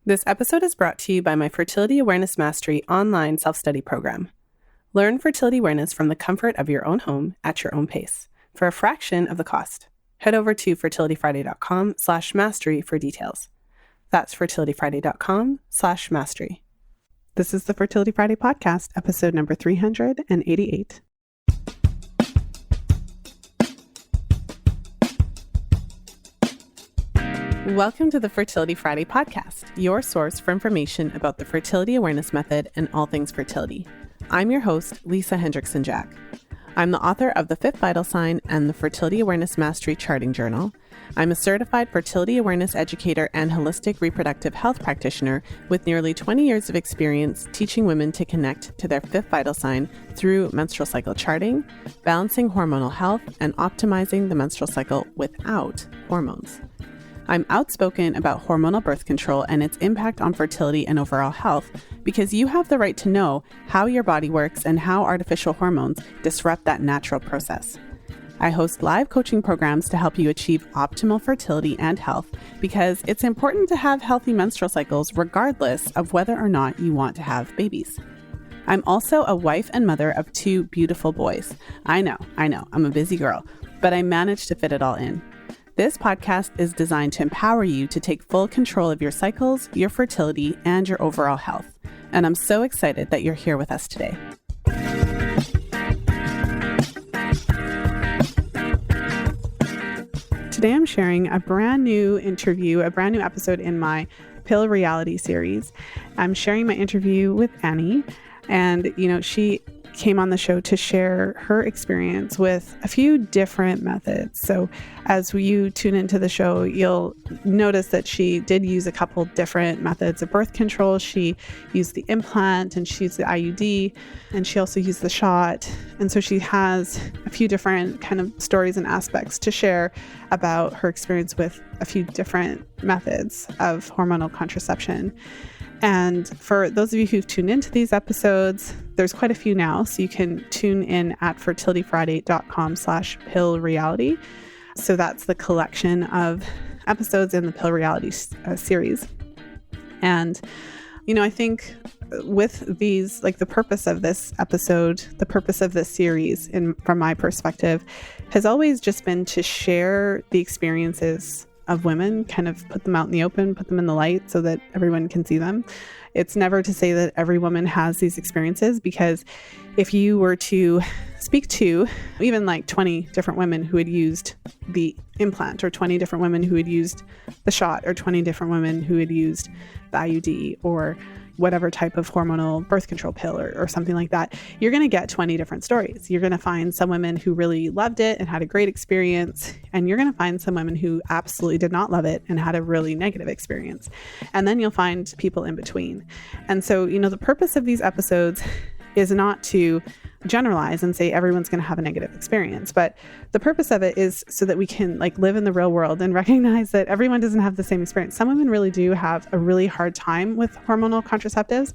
This episode is brought to you by my Fertility Awareness Mastery online self-study program. Learn fertility awareness from the comfort of your own home at your own pace for a fraction of the cost. Head over to fertilityfriday.com/mastery for details. That's fertilityfriday.com/mastery. This is the Fertility Friday podcast, episode number 388. Welcome to the Fertility Friday podcast, your source for information about the fertility awareness method and all things fertility. I'm your host, Lisa Hendrickson-Jack. I'm the author of The Fifth Vital Sign and the Fertility Awareness Mastery Charting Journal. I'm a certified fertility awareness educator and holistic reproductive health practitioner with nearly 20 years of experience teaching women to connect to their fifth vital sign through menstrual cycle charting, balancing hormonal health, and optimizing the menstrual cycle without hormones. I'm outspoken about hormonal birth control and its impact on fertility and overall health because you have the right to know how your body works and how artificial hormones disrupt that natural process. I host live coaching programs to help you achieve optimal fertility and health because it's important to have healthy menstrual cycles regardless of whether or not you want to have babies. I'm also a wife and mother of two beautiful boys. I know, I'm a busy girl, but I managed to fit it all in. This podcast is designed to empower you to take full control of your cycles, your fertility, and your overall health. And I'm so excited that you're here with us today. Today I'm sharing a brand new episode in my Pill Reality series. I'm sharing my interview with Annie, and she came on the show to share her experience with a few different methods. So as you tune into the show, you'll notice that she did use a couple different methods of birth control. She used the implant and she used the IUD, and she also used the shot. And so she has a few different kind of stories and aspects to share about her experience with a few different methods of hormonal contraception. And for those of you who've tuned into these episodes, there's quite a few now. So you can tune in at fertilityfriday.com/pillreality. So that's the collection of episodes in the Pill Reality series. And, I think with these, like the purpose of this episode, the purpose of this series from my perspective has always just been to share the experiences of women, kind of put them out in the open, put them in the light so that everyone can see them. It's never to say that every woman has these experiences, because if you were to speak to even like 20 different women who had used the implant, or 20 different women who had used the shot, or 20 different women who had used the IUD, or whatever type of hormonal birth control pill or something like that, you're going to get 20 different stories. You're going to find some women who really loved it and had a great experience, and you're going to find some women who absolutely did not love it and had a really negative experience. And then you'll find people in between. And so, the purpose of these episodes is not to generalize and say everyone's going to have a negative experience, but the purpose of it is so that we can live in the real world and recognize that everyone doesn't have the same experience. Some women really do have a really hard time with hormonal contraceptives,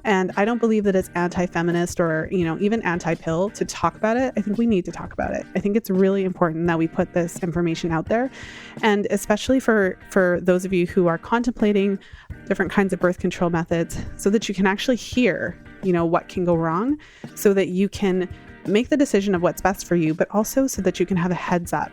and I don't believe that it's anti-feminist or even anti-pill to talk about it. I think we need to talk about it. I think it's really important that we put this information out there, and especially for those of you who are contemplating different kinds of birth control methods, so that you can actually hear what can go wrong, so that you can make the decision of what's best for you, but also so that you can have a heads up.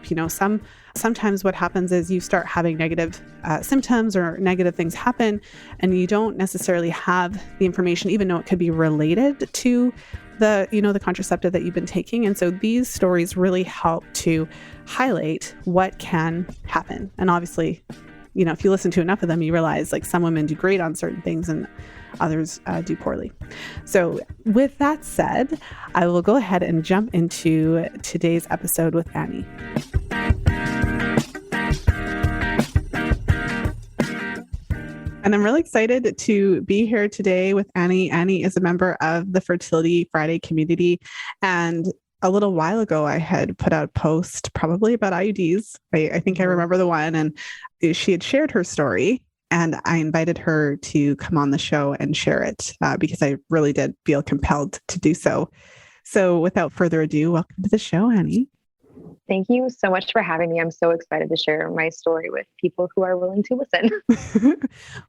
Sometimes what happens is you start having negative symptoms or negative things happen, and you don't necessarily have the information, even though it could be related to the contraceptive that you've been taking. And so these stories really help to highlight what can happen. And obviously, if you listen to enough of them, you realize some women do great on certain things and others do poorly. So with that said, I will go ahead and jump into today's episode with Annie. And I'm really excited to be here today with Annie. Annie is a member of the Fertility Friday community. And a little while ago, I had put out a post probably about IUDs. I think I remember the one, and she had shared her story. And I invited her to come on the show and share it because I really did feel compelled to do so. So without further ado, welcome to the show, Annie. Thank you so much for having me. I'm so excited to share my story with people who are willing to listen.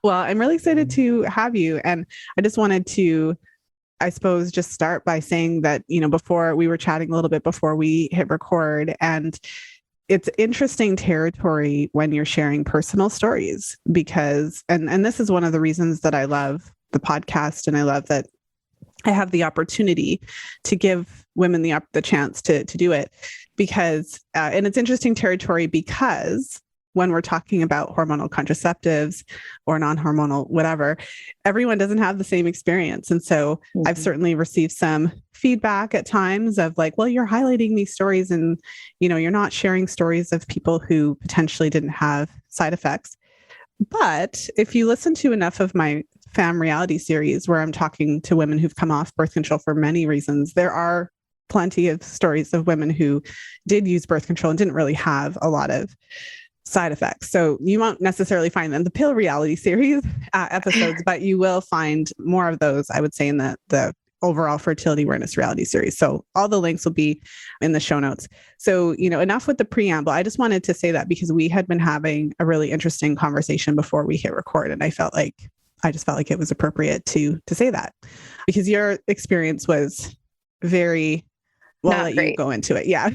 Well, I'm really excited to have you. And I just wanted to, I suppose, just start by saying that, before we were chatting a little bit before we hit record, and it's interesting territory when you're sharing personal stories because, and this is one of the reasons that I love the podcast, and I love that I have the opportunity to give women the chance to do it because, and it's interesting territory because when we're talking about hormonal contraceptives or non-hormonal, whatever, everyone doesn't have the same experience. And so I've certainly received some feedback at times of like, well, you're highlighting these stories and, you're not sharing stories of people who potentially didn't have side effects. But if you listen to enough of my fam reality series where I'm talking to women who've come off birth control for many reasons, there are plenty of stories of women who did use birth control and didn't really have a lot of side effects. So you won't necessarily find them in the pill reality series episodes, but you will find more of those, I would say, in the overall fertility awareness reality series. So all the links will be in the show notes. So, enough with the preamble. I just wanted to say that because we had been having a really interesting conversation before we hit record. And I just felt like it was appropriate to say that because your experience was very, well, I'll let you go into it. Yeah.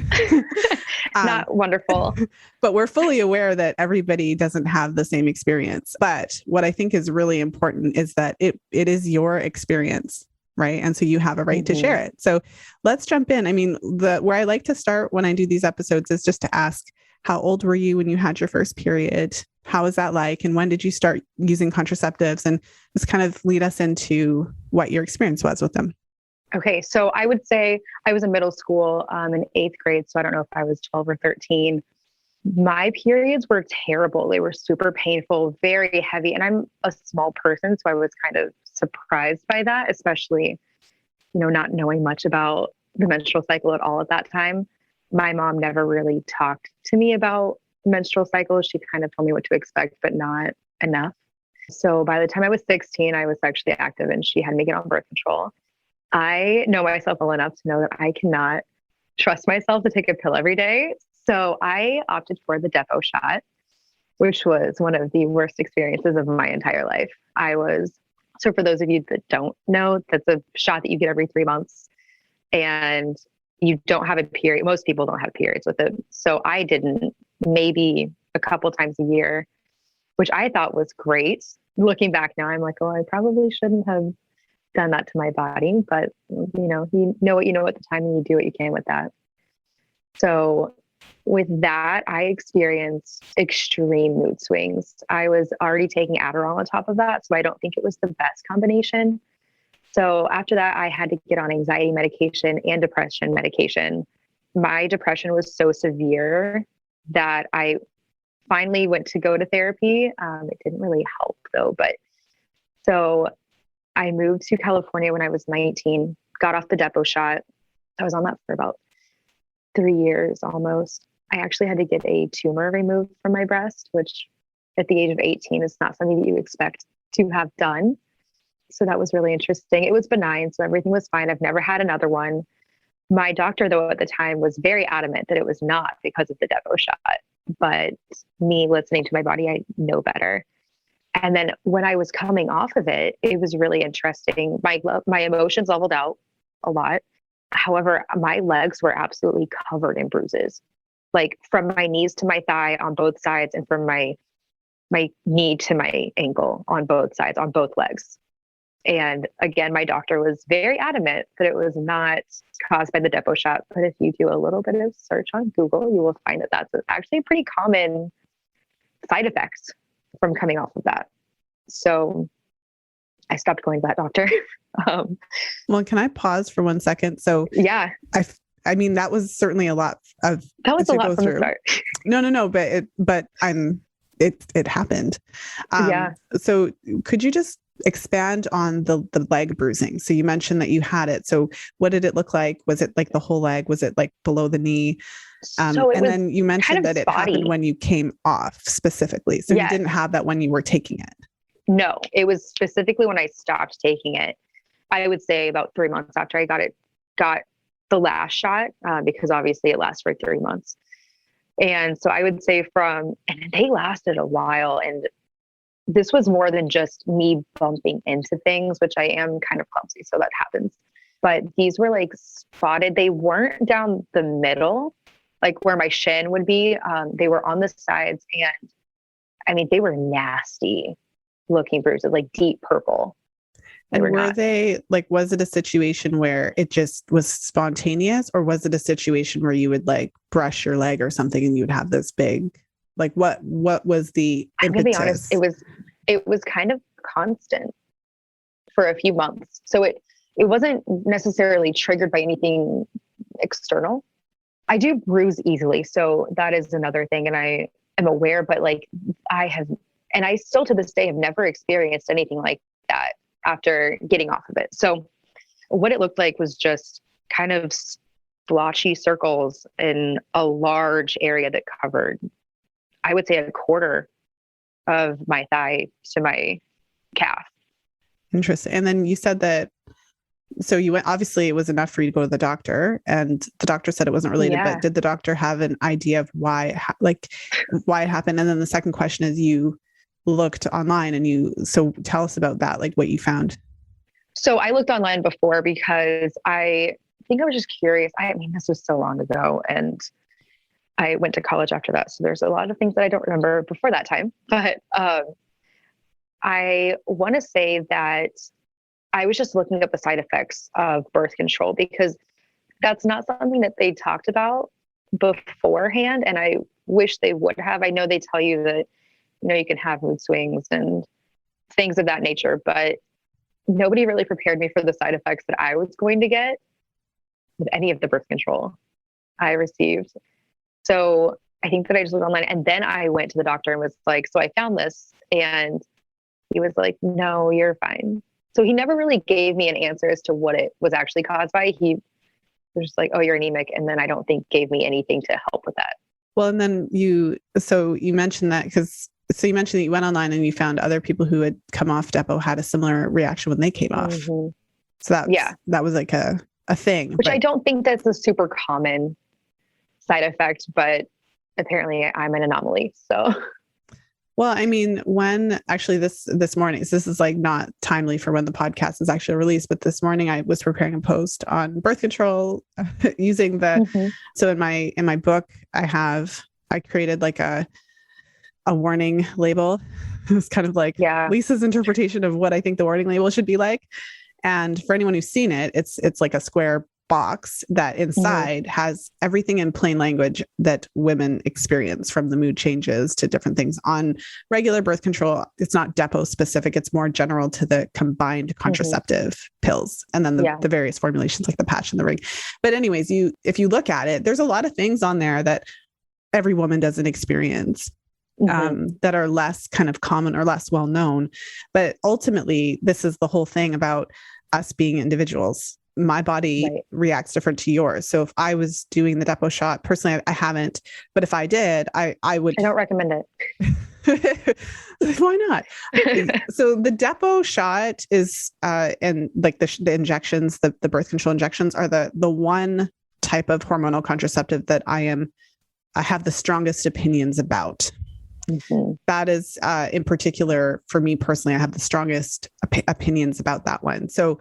Not wonderful. But we're fully aware that everybody doesn't have the same experience. But what I think is really important is that it is your experience, right? And so you have a right to share it. So let's jump in. I mean, where I like to start when I do these episodes is just to ask, how old were you when you had your first period? How was that like? And when did you start using contraceptives? And just kind of lead us into what your experience was with them. Okay. So I would say I was in middle school in 8th grade. So I don't know if I was 12 or 13. My periods were terrible. They were super painful, very heavy. And I'm a small person. So I was kind of surprised by that, especially, not knowing much about the menstrual cycle at all at that time. My mom never really talked to me about menstrual cycles. She kind of told me what to expect, but not enough. So by the time I was 16, I was sexually active and she had me get on birth control. I know myself well enough to know that I cannot trust myself to take a pill every day. So I opted for the Depo shot, which was one of the worst experiences of my entire life. So for those of you that don't know, that's a shot that you get every 3 months and you don't have a period. Most people don't have periods with it. So I didn't, maybe a couple times a year, which I thought was great. Looking back now, I'm like, oh, I probably shouldn't have done that to my body, but you know what you know at the time and you do what you can with that. So with that, I experienced extreme mood swings. I was already taking Adderall on top of that, so I don't think it was the best combination. So after that, I had to get on anxiety medication and depression medication. My depression was so severe that I finally went to go to therapy. It didn't really help though, but so I moved to California when I was 19, got off the Depo shot. I was on that for about 3 years almost. I actually had to get a tumor removed from my breast, which at the age of 18 is not something that you expect to have done. So that was really interesting. It was benign, so everything was fine. I've never had another one. My doctor, though, at the time was very adamant that it was not because of the Depo shot. But me listening to my body, I know better. And then when I was coming off of it, it was really interesting. My emotions leveled out a lot. However, my legs were absolutely covered in bruises, like from my knees to my thigh on both sides and from my knee to my ankle on both sides, on both legs. And again, my doctor was very adamant that it was not caused by the Depo shot. But if you do a little bit of search on Google, you will find that that's actually a pretty common side effect from coming off of that. So I stopped going to that doctor. Well, can I pause for 1 second? So yeah, I mean, that was certainly a lot of that was a lot from the start. No, but it happened. Yeah. So could you just expand on the leg bruising? So you mentioned that you had it. So what did it look like? Was it like the whole leg? Was it like below the knee? And then you mentioned that it happened when you came off specifically. So you didn't have that when you were taking it. No, it was specifically when I stopped taking it. I would say about 3 months after I got the last shot, because obviously it lasts for 3 months. And so I would say and they lasted a while. And this was more than just me bumping into things, which I am kind of clumsy, so that happens. But these were like spotted. They weren't down the middle, like where my shin would be. They were on the sides. And I mean, they were nasty looking bruises, like deep purple. And were they like, was it a situation where it just was spontaneous, or was it a situation where you would like brush your leg or something and you would have this big, like what was the impetus? I'm gonna be honest, it was kind of constant for a few months. So it wasn't necessarily triggered by anything external. I do bruise easily, so that is another thing, and I am aware, but like I still to this day have never experienced anything like that after getting off of it. So what it looked like was just kind of splotchy circles in a large area that covered, I would say, a quarter of my thigh to my calf. Interesting. And then you said that, so you went, obviously it was enough for you to go to the doctor, and the doctor said it wasn't related, but did the doctor have an idea of why it happened? And then the second question is, you looked online so tell us about that, like what you found. So I looked online before because I think I was just curious. I mean, this was so long ago, and I went to college after that. So there's a lot of things that I don't remember before that time. But I want to say that I was just looking up the side effects of birth control, because that's not something that they talked about beforehand. And I wish they would have. I know they tell you that, you can have mood swings and things of that nature, but nobody really prepared me for the side effects that I was going to get with any of the birth control I received. So I think that I just looked online, and then I went to the doctor and was like, so I found this, and he was like, no, you're fine. So he never really gave me an answer as to what it was actually caused by. He was just like, oh, you're anemic. And then I don't think gave me anything to help with that. Well, and then you mentioned that so you mentioned that you went online and you found other people who had come off Depo had a similar reaction when they came off. Mm-hmm. So that was like a thing. Which I don't think that's a super common side effect, but apparently I'm an anomaly. So, well, I mean, when actually this morning, so this is like not timely for when the podcast is actually released, but this morning I was preparing a post on birth control using so in my book, I created like a warning label. It's kind of like Lisa's interpretation of what I think the warning label should be like. And for anyone who's seen it, it's like a square box that inside has everything in plain language that women experience, from the mood changes to different things on regular birth control. It's not Depo specific. It's more general to the combined contraceptive pills, and then the various formulations like the patch and the ring. But anyways, if you look at it, there's a lot of things on there that every woman doesn't experience. That are less kind of common or less well known. But ultimately, this is the whole thing about us being individuals. My body reacts different to yours. So if I was doing the Depo shot, personally, I haven't, but if I did, I would. I don't recommend it. Why not? So the Depo shot is, and like the injections, the birth control injections are the one type of hormonal contraceptive that I have the strongest opinions about. That is, in particular, for me personally, I have the strongest opinions about that one. So,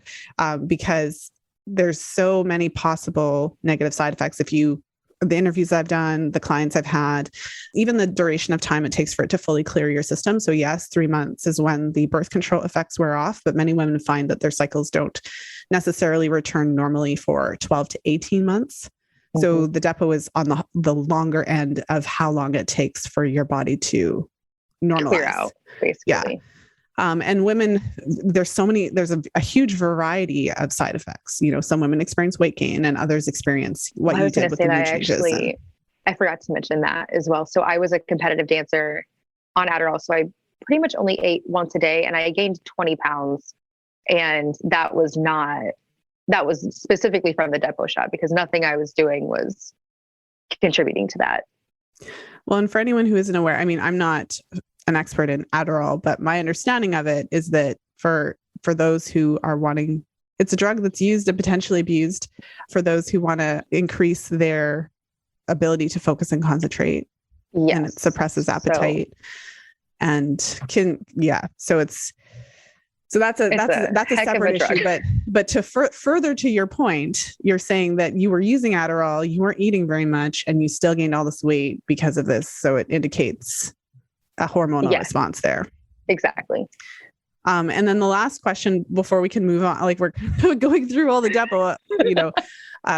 because there's so many possible negative side effects. The interviews I've done, the clients I've had, even the duration of time it takes for it to fully clear your system. So yes, 3 months is when the birth control effects wear off, but many women find that their cycles don't necessarily return normally for 12 to 18 months. So the Depo is on the longer end of how long it takes for your body to normalize. Clear out, basically. Yeah. And women, there's a huge variety of side effects. Some women experience weight gain and others experience what you did with the mood changes. I forgot to mention that as well. So I was a competitive dancer on Adderall. So I pretty much only ate once a day, and I gained 20 pounds. And that was specifically from the Depo shot, because nothing I was doing was contributing to that. Well, and for anyone who isn't aware, I mean, I'm not an expert in Adderall, but my understanding of it is that for those who are wanting, it's a drug that's used and potentially abused for those who want to increase their ability to focus and concentrate. Yes. And it suppresses appetite so that's a separate issue. But to further to your point, you're saying that you were using Adderall, you weren't eating very much, and you still gained all this weight because of this. So it indicates a hormonal response there. Exactly. And then the last question before we can move on, like we're going through all the Depo,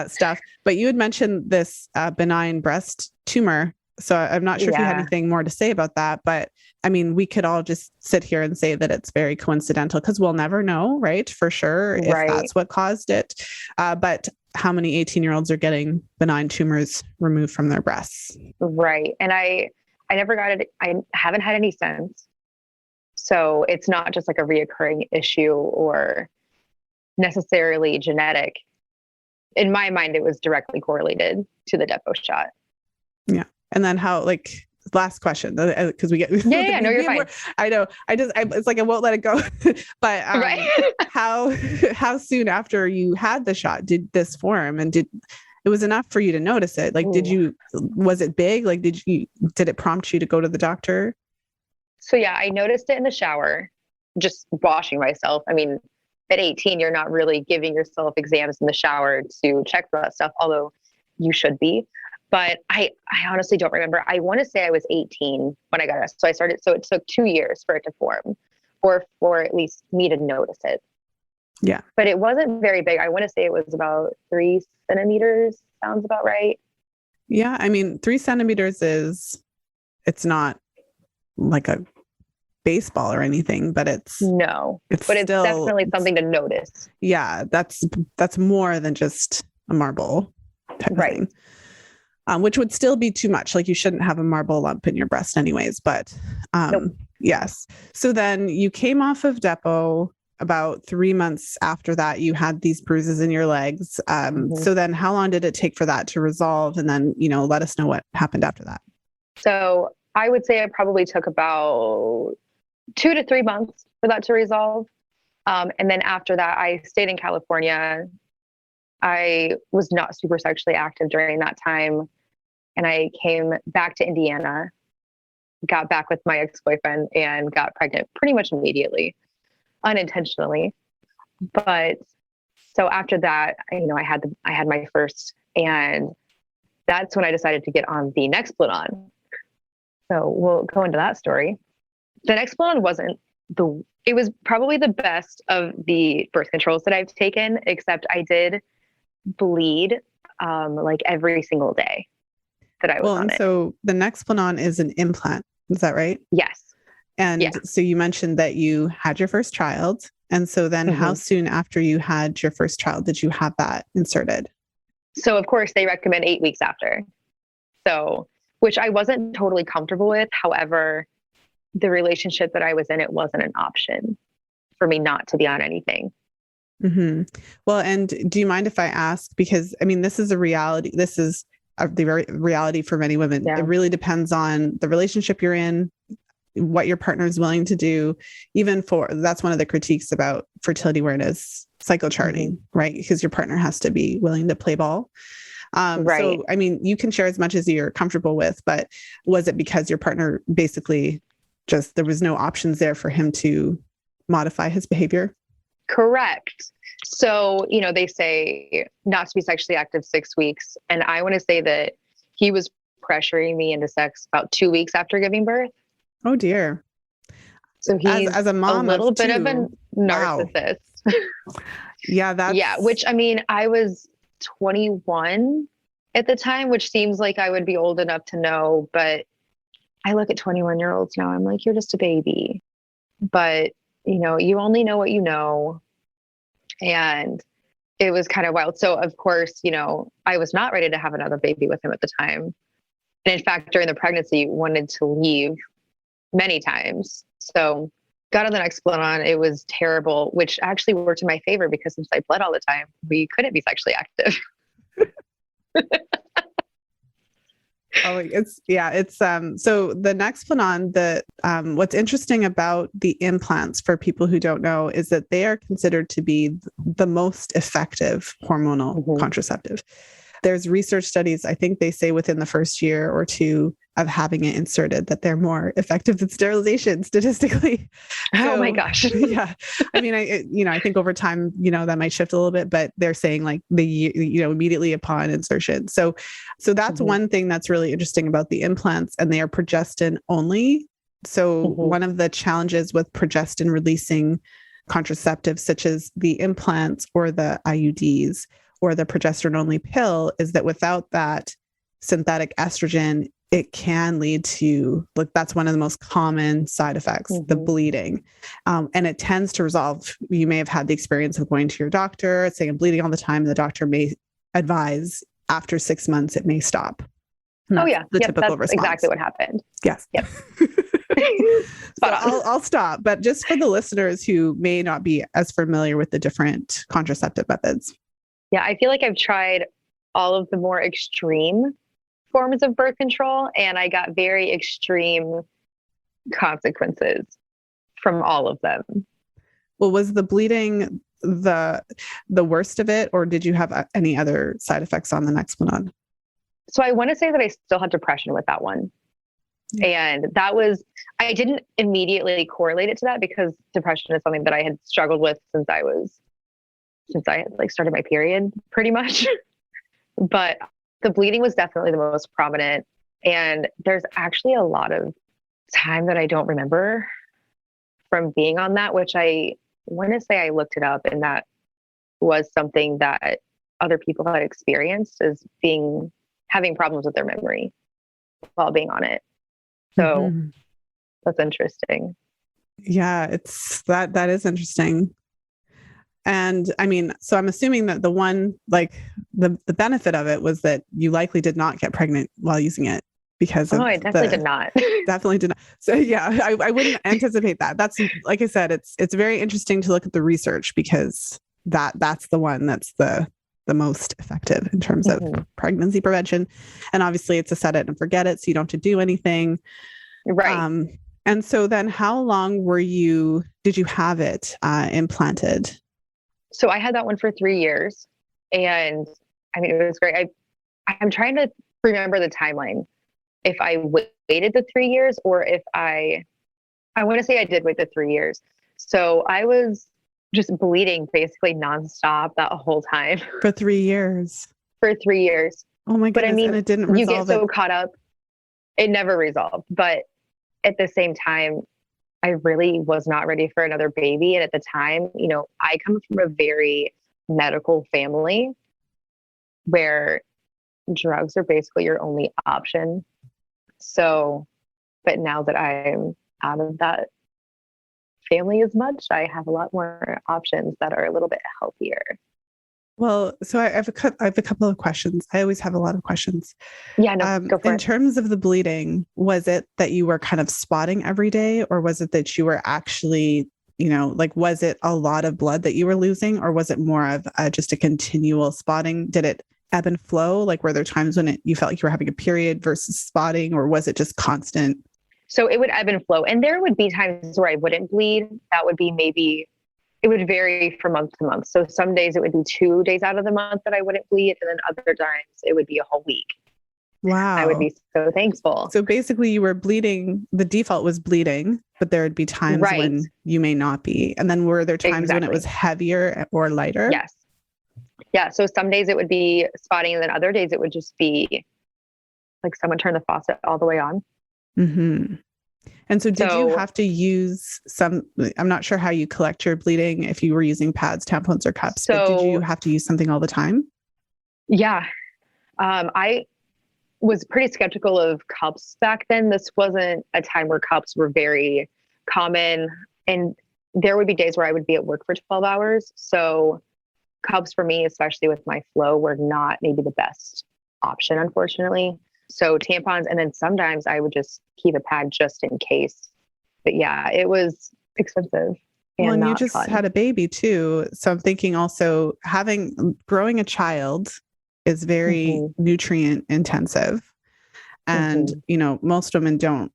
stuff, but you had mentioned this benign breast tumor. So I'm not sure if you had anything more to say about that, but I mean, we could all just sit here and say that it's very coincidental because we'll never know, right? For sure, if that's what caused it. But how many 18-year-olds are getting benign tumors removed from their breasts? Right. And I never got it. I haven't had any since. So it's not just like a reoccurring issue or necessarily genetic. In my mind, it was directly correlated to the Depo shot. Yeah. And then how, like, last question, because we get, no, you're fine. I know. It's like, I won't let it go. But how soon after you had the shot did this form, and it was enough for you to notice it? Like, was it big? Like, did it prompt you to go to the doctor? So yeah, I noticed it in the shower, just washing myself. I mean, at 18, you're not really giving yourself exams in the shower to check for that stuff, although you should be. But I honestly don't remember. I want to say I was 18 when I got it. So it took 2 years for it to form, or for at least me to notice it. Yeah. But it wasn't very big. I want to say it was about 3 centimeters. Sounds about right. Yeah. I mean, 3 centimeters it's not like a baseball or anything, but it's still, definitely something to notice. Yeah. That's more than just a marble type of thing. Which would still be too much. Like, you shouldn't have a marble lump in your breast anyways, but nope. Yes. So then you came off of Depo. About 3 months after that, you had these bruises in your legs. So then how long did it take for that to resolve? And then, let us know what happened after that. So I would say it probably took about 2 to 3 months for that to resolve. And then after that, I stayed in California. I was not super sexually active during that time. And I came back to Indiana, got back with my ex-boyfriend, and got pregnant pretty much immediately, unintentionally. But so after that, I had my first, and that's when I decided to get on the Nexplanon. So we'll go into that story. The Nexplanon it was probably the best of the birth controls that I've taken, except I did bleed like every single day that I was on it. So the Nexplanon is an implant. Is that right? Yes. And so you mentioned that you had your first child. And so then how soon after you had your first child did you have that inserted? So of course they recommend 8 weeks after. So, which I wasn't totally comfortable with. However, the relationship that I was in, it wasn't an option for me not to be on anything. Mm-hmm. Well, and do you mind if I ask, because I mean, this is a reality. This is the reality for many women. Yeah. It really depends on the relationship you're in, what your partner is willing to do. That's one of the critiques about fertility awareness cycle charting, right? Because your partner has to be willing to play ball. Right. So, I mean, you can share as much as you're comfortable with, but was it because your partner basically there was no options there for him to modify his behavior? Correct. So, they say not to be sexually active 6 weeks. And I want to say that he was pressuring me into sex about 2 weeks after giving birth. Oh dear. So he's as a mom, a little bit of a narcissist. Wow. Yeah. Which, I mean, I was 21 at the time, which seems like I would be old enough to know, but I look at 21-year-olds now, I'm like, you're just a baby. But, you only know what you know. And it was kind of wild. So of course, I was not ready to have another baby with him at the time. And in fact, during the pregnancy, wanted to leave many times. So got on the Nexplanon. It was terrible, which actually worked in my favor because since I bled all the time, we couldn't be sexually active. So the Nexplanon, what's interesting about the implants for people who don't know is that they are considered to be the most effective hormonal contraceptive. there's research studies, I think they say within the first year or two of having it inserted that they're more effective than sterilization statistically. Oh my gosh. Yeah. I mean, I think over time, that might shift a little bit, but they're saying like immediately upon insertion. So that's one thing that's really interesting about the implants, and they are progestin only. So one of the challenges with progestin releasing contraceptives, such as the implants or the IUDs or the progesterone only pill, is that without that synthetic estrogen, it can lead to, like, that's one of the most common side effects, the bleeding. And it tends to resolve. You may have had the experience of going to your doctor, saying I'm bleeding all the time. The doctor may advise after 6 months, it may stop. Oh yeah. The typical that's response. exactly what happened. Yes. Yep. So I'll stop. But just for the listeners who may not be as familiar with the different contraceptive methods. Yeah. I feel like I've tried all of the more extreme forms of birth control, and I got very extreme consequences from all of them. Well, was the bleeding the worst of it, or did you have any other side effects on the next one? So I want to say that I still had depression with that one. And that was, I didn't immediately correlate it to that because depression is something that I had struggled with since I had like started my period pretty much. But the bleeding was definitely the most prominent. And there's actually a lot of time that I don't remember from being on that, which I want to say I looked it up, and that was something that other people had experienced, as having problems with their memory while being on it. So that's interesting. Yeah, that is interesting. And I mean, so I'm assuming that the one, like the benefit of it was that you likely did not get pregnant while using it because I definitely did not. Definitely did not. So yeah, I wouldn't anticipate that. That's, like I said, it's very interesting to look at the research, because that's the one that's the most effective in terms of pregnancy prevention. And obviously it's a set it and forget it, so you don't have to do anything. Right. And so then how long did you have it implanted? So I had that one for 3 years, and I mean, it was great. I'm trying to remember the timeline. If I waited the 3 years, or if I want to say I did wait the 3 years. So I was just bleeding basically nonstop that whole time. For 3 years. For 3 years. Oh my goodness. But I mean, and it didn't resolve. You get so caught up. It never resolved. But at the same time, I really was not ready for another baby. And at the time, I come from a very medical family where drugs are basically your only option. So, but now that I'm out of that family as much, I have a lot more options that are a little bit healthier. Well, so I have a couple of questions. I always have a lot of questions. Yeah, no, go for it. In terms of the bleeding, was it that you were kind of spotting every day, or was it that you were actually, was it a lot of blood that you were losing, or was it more of just a continual spotting? Did it ebb and flow? Like, were there times when you felt like you were having a period versus spotting, or was it just constant? So it would ebb and flow. And there would be times where I wouldn't bleed. That would be it would vary from month to month. So some days it would be 2 days out of the month that I wouldn't bleed. And then other times it would be a whole week. Wow. I would be so thankful. So basically you were bleeding. The default was bleeding, but there would be times when you may not be. And then were there times when it was heavier or lighter? Yes. Yeah. So some days it would be spotting, and then other days it would just be like someone turned the faucet all the way on. Mm-hmm. And so did you have to use I'm not sure how you collect your bleeding, if you were using pads, tampons, or cups, but did you have to use something all the time? Yeah. I was pretty skeptical of cups back then. This wasn't a time where cups were very common, and there would be days where I would be at work for 12 hours. So cups for me, especially with my flow, were not maybe the best option, unfortunately. So tampons, and then sometimes I would just keep a pad just in case. But yeah, it was expensive. And you just had a baby too. So I'm thinking also growing a child is very nutrient intensive. And, most women don't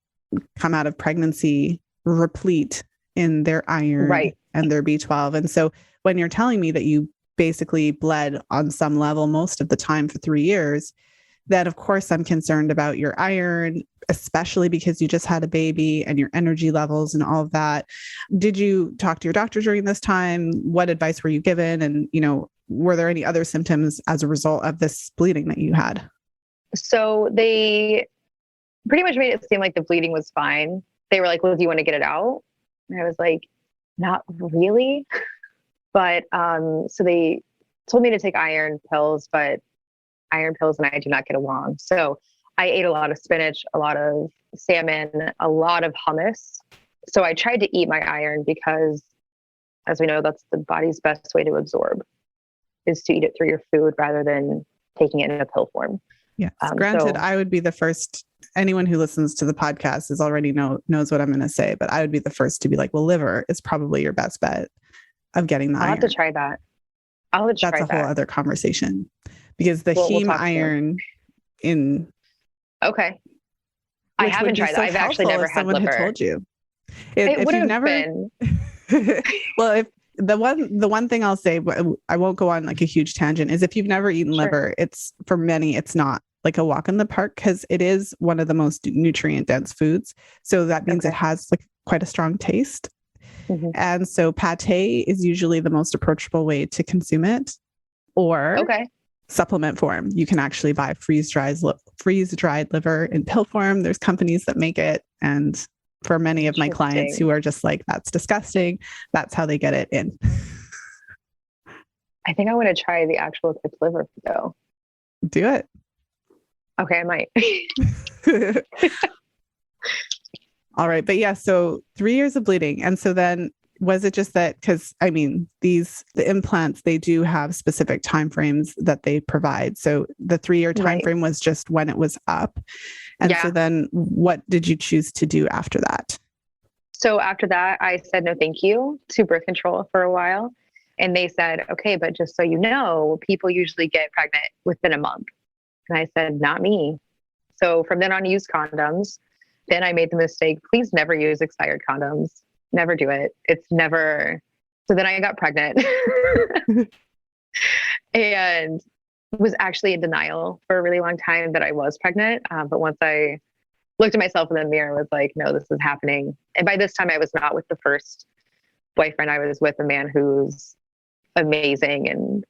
come out of pregnancy replete in their iron and their B12. And so when you're telling me that you basically bled on some level most of the time for 3 years, then of course I'm concerned about your iron, especially because you just had a baby and your energy levels and all of that. Did you talk to your doctor during this time? What advice were you given? And, were there any other symptoms as a result of this bleeding that you had? So they pretty much made it seem like the bleeding was fine. They were like, well, do you want to get it out? And I was like, not really. But so they told me to take iron pills, but iron pills and I do not get along. So I ate a lot of spinach, a lot of salmon, a lot of hummus. So I tried to eat my iron because, as we know, that's the body's best way to absorb, is to eat it through your food rather than taking it in a pill form. Yes. Granted, I would be the first. Anyone who listens to the podcast is already knows what I'm going to say, but I would be the first to be like, well, liver is probably your best bet of getting the iron. I'll have to try that. That's a whole other conversation, because the heme iron in. Okay. I haven't tried that. I've actually never had liver. Someone had told you. It would have been. Well, if the one thing I'll say, I won't go on like a huge tangent, is if you've never eaten liver, it's, for many, it's not like a walk in the park, because it is one of the most nutrient dense foods. So that means it has like quite a strong taste. Mm-hmm. And so pate is usually the most approachable way to consume it, or supplement form. You can actually buy freeze-dried liver in pill form. There's companies that make it. And for many of my clients who are just like, that's disgusting, that's how they get it in. I think I want to try the actual cooked liver though. Do it. Okay, I might. All right. But yeah, so 3 years of bleeding. And so then was it just that, because the implants, they do have specific timeframes that they provide. So the 3-year timeframe was just when it was up. And so then what did you choose to do after that? So after that, I said no thank you to birth control for a while. And they said, okay, but just so you know, people usually get pregnant within a month. And I said, not me. So from then on, I used condoms. Then I made the mistake, please never use expired condoms. Never do it. It's never. So then I got pregnant and was actually in denial for a really long time that I was pregnant. But once I looked at myself in the mirror, I was like, no, this is happening. And by this time I was not with the first boyfriend. I was with a man who's amazing and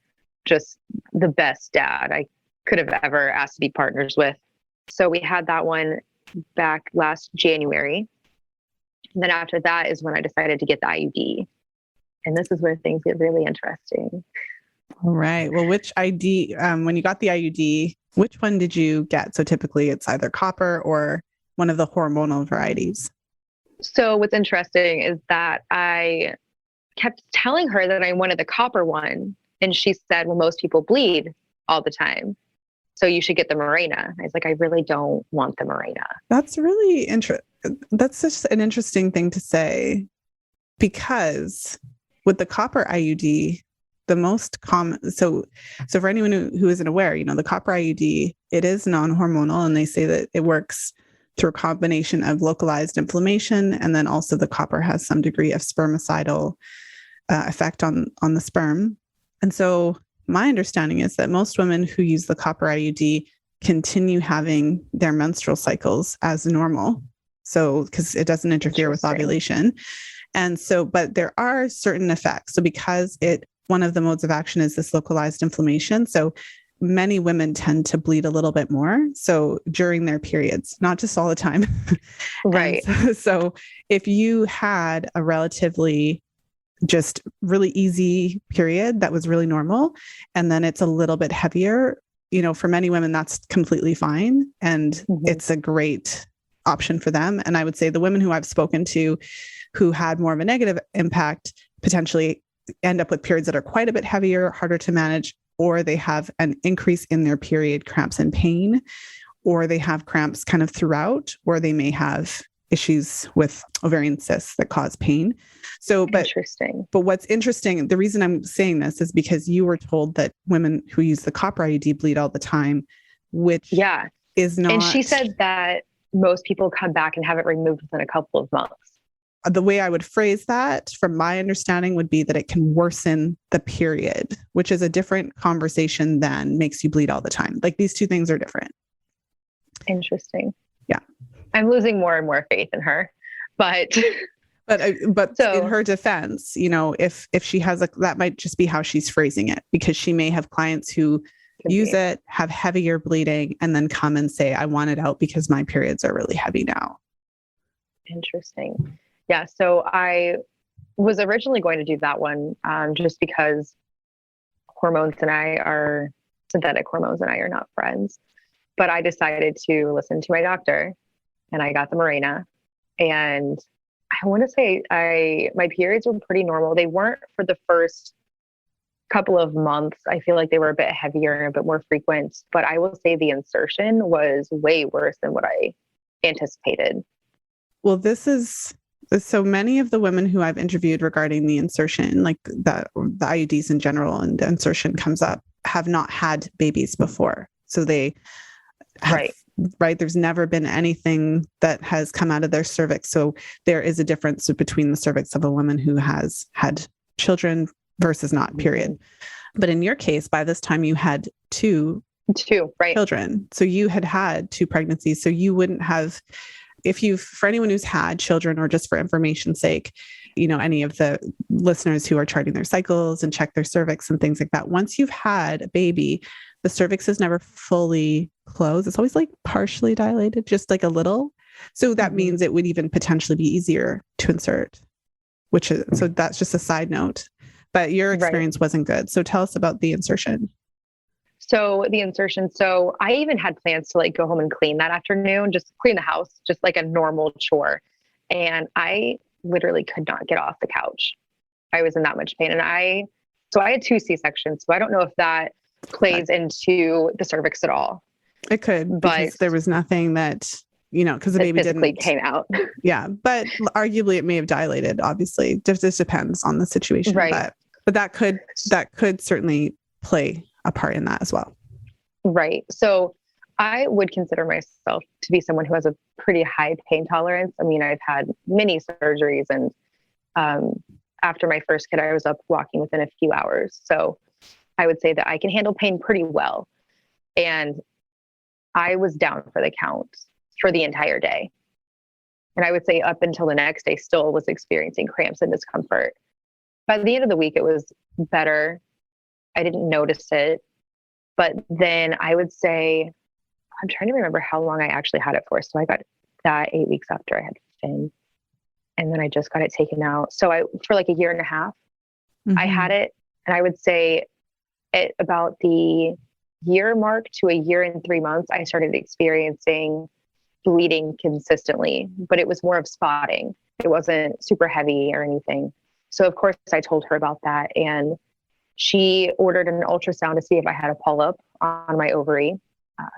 just the best dad I could have ever asked to be partners with. So we had that one back last January. And then after that is when I decided to get the IUD. And this is where things get really interesting. All right. Well, which ID, when you got the IUD, which one did you get? So typically it's either copper or one of the hormonal varieties. So what's interesting is that I kept telling her that I wanted the copper one. And she said, well, most people bleed all the time, so you should get the Mirena. I was like, I really don't want the Mirena. That's really interesting. That's just an interesting thing to say, because with the copper IUD, the most common, so for anyone who isn't aware, the copper IUD, it is non-hormonal, and they say that it works through a combination of localized inflammation, and then also the copper has some degree of spermicidal effect on the sperm. And so my understanding is that most women who use the copper IUD continue having their menstrual cycles as normal. So, because it doesn't interfere with ovulation. And so, but there are certain effects. So because one of the modes of action is this localized inflammation. So many women tend to bleed a little bit more. So during their periods, not just all the time. Right. So if you had a relatively just really easy period that was really normal, and then it's a little bit heavier, for many women, that's completely fine. And it's a great option for them. And I would say the women who I've spoken to who had more of a negative impact potentially end up with periods that are quite a bit heavier, harder to manage, or they have an increase in their period cramps and pain, or they have cramps kind of throughout, or they may have issues with ovarian cysts that cause pain. So, interesting. But what's interesting, the reason I'm saying this is because you were told that women who use the copper IUD bleed all the time, which is not. And she said that most people come back and have it removed within a couple of months. the way I would phrase that from my understanding would be that it can worsen the period, which is a different conversation than makes you bleed all the time. Like these two things are different. Interesting. Yeah. I'm losing more and more faith in her, but but so, in her defense, you know, if she has that might just be how she's phrasing it, because she may have clients who use it, have heavier bleeding, and then come and say, I want it out because my periods are really heavy now. Interesting. Yeah. So I was originally going to do that one just because synthetic hormones and I are not friends. But I decided to listen to my doctor and I got the Mirena. And I want to say my periods were pretty normal. They weren't for the first couple of months. I feel like they were a bit heavier and a bit more frequent. But I will say the insertion was way worse than what I anticipated. Well, this is so many of the women who I've interviewed regarding the insertion, like the IUDs in general, and the insertion comes up, have not had babies before. So they have, right. There's never been anything that has come out of their cervix. So there is a difference between the cervix of a woman who has had children versus not, period. But in your case, by this time you had two children. So you had 2 pregnancies. So you wouldn't have, for anyone who's had children, or just for information's sake, you know, any of the listeners who are charting their cycles and check their cervix and things like that, once you've had a baby, the cervix is never fully closed. It's always like partially dilated, just like a little. So that means it would even potentially be easier to insert, so that's just a side note. But your experience wasn't good. So tell us about the insertion. So the insertion, so I even had plans to like go home and clean that afternoon, just clean the house, just like a normal chore. And I literally could not get off the couch. I was in that much pain. And I had 2 C-sections. So I don't know if that plays into the cervix at all. It could, because there was nothing that, you know, because the baby physically came out. Yeah. But arguably it may have dilated, obviously. This depends on the situation. Right. But that could certainly play a part in that as well. Right. So I would consider myself to be someone who has a pretty high pain tolerance. I mean, I've had many surgeries, and after my first kid, I was up walking within a few hours. So I would say that I can handle pain pretty well. And I was down for the count for the entire day. And I would say up until the next day, still was experiencing cramps and discomfort. By the end of the week, it was better. I didn't notice it. But then I would say, I'm trying to remember how long I actually had it for. So I got that 8 weeks after I had Finn. And then I just got it taken out. So for like a year and a half, I had it. And I would say at about the year mark to a year and 3 months, I started experiencing bleeding consistently, but it was more of spotting. It wasn't super heavy or anything. So of course I told her about that, and she ordered an ultrasound to see if I had a polyp on my ovary.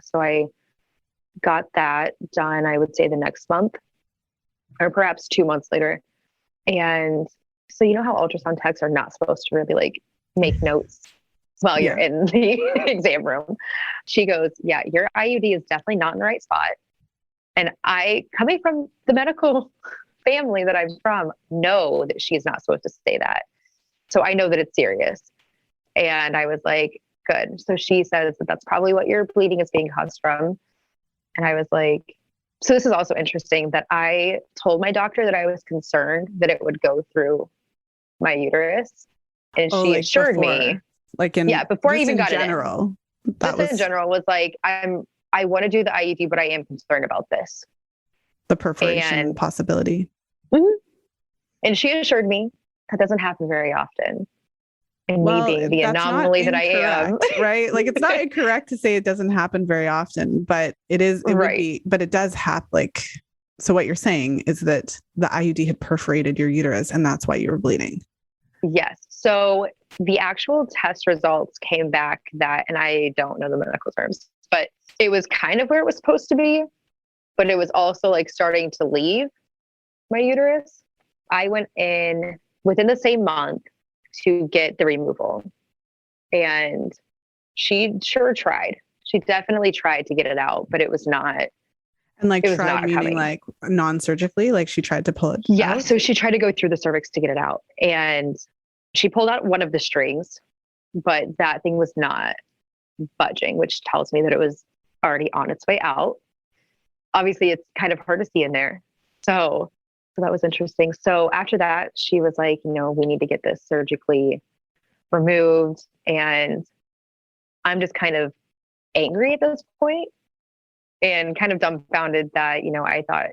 So I got that done, I would say the next month, or perhaps 2 months later. And so you know how ultrasound techs are not supposed to really like make notes while you're in the exam room. She goes, yeah, your IUD is definitely not in the right spot. And I, coming from the medical family that I'm from, know that she's not supposed to say that. So I know that it's serious. And I was like, good. So she says that that's probably what your bleeding is being caused from. And I was like, so this is also interesting that I told my doctor that I was concerned that it would go through my uterus. And she assured me, before I even got general, it in. Just in general was like, I want to do the IUD, but I am concerned about this. The perforation possibility. And she assured me that doesn't happen very often. And me being the anomaly that I am. Right? Like, it's not incorrect to say it doesn't happen very often, but it is, it would be, but it does happen. Like, so what you're saying is that the IUD had perforated your uterus and that's why you were bleeding. Yes. So the actual test results came back that, and I don't know the medical terms, but it was kind of where it was supposed to be, but it was also like starting to leave my uterus. I went in within the same month to get the removal, and she sure tried. She definitely tried to get it out, but it was not And like it was tried not meaning coming. like non-surgically, like she tried to pull it Yeah. out? So she tried to go through the cervix to get it out, and she pulled out one of the strings, but that thing was not budging, which tells me that it was already on its way out. Obviously, it's kind of hard to see in there. So that was interesting. So after that, she was like, we need to get this surgically removed. And I'm just kind of angry at this point and kind of dumbfounded that, I thought,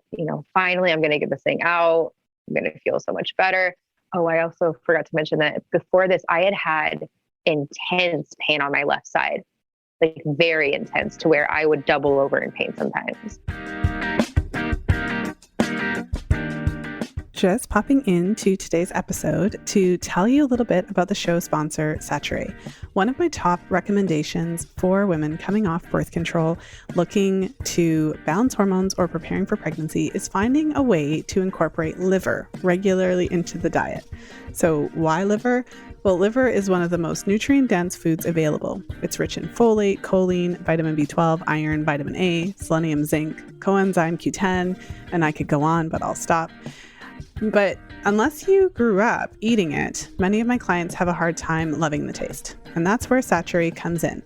finally I'm going to get this thing out. I'm going to feel so much better. Oh, I also forgot to mention that before this, I had intense pain on my left side, like very intense, to where I would double over in pain sometimes. Just popping into today's episode to tell you a little bit about the show sponsor, Saturé. One of my top recommendations for women coming off birth control, looking to balance hormones or preparing for pregnancy, is finding a way to incorporate liver regularly into the diet. So why liver? Well, liver is one of the most nutrient-dense foods available. It's rich in folate, choline, vitamin B12, iron, vitamin A, selenium, zinc, coenzyme Q10, and I could go on, but I'll stop. But unless you grew up eating it, many of my clients have a hard time loving the taste. And that's where Saturé comes in.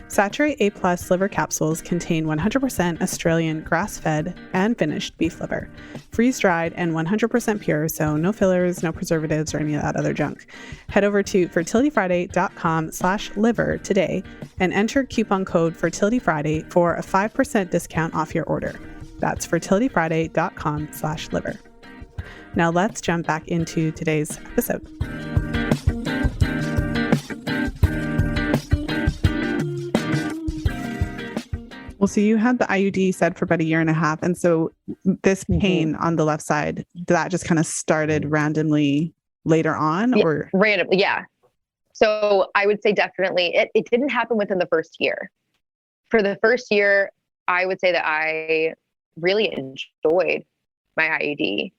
Saturé A+ liver capsules contain 100% Australian grass-fed and finished beef liver, freeze-dried and 100% pure, so no fillers, no preservatives, or any of that other junk. Head over to fertilityfriday.com/liver today and enter coupon code fertilityfriday for a 5% discount off your order. That's fertilityfriday.com/liver. Now let's jump back into today's episode. Well, so you had the IUD said for about 1.5 years. And so this pain on the left side, that just kind of started randomly later on, or? Randomly, yeah. So I would say definitely it didn't happen within the first year. For the first year, I would say that I really enjoyed my IUD.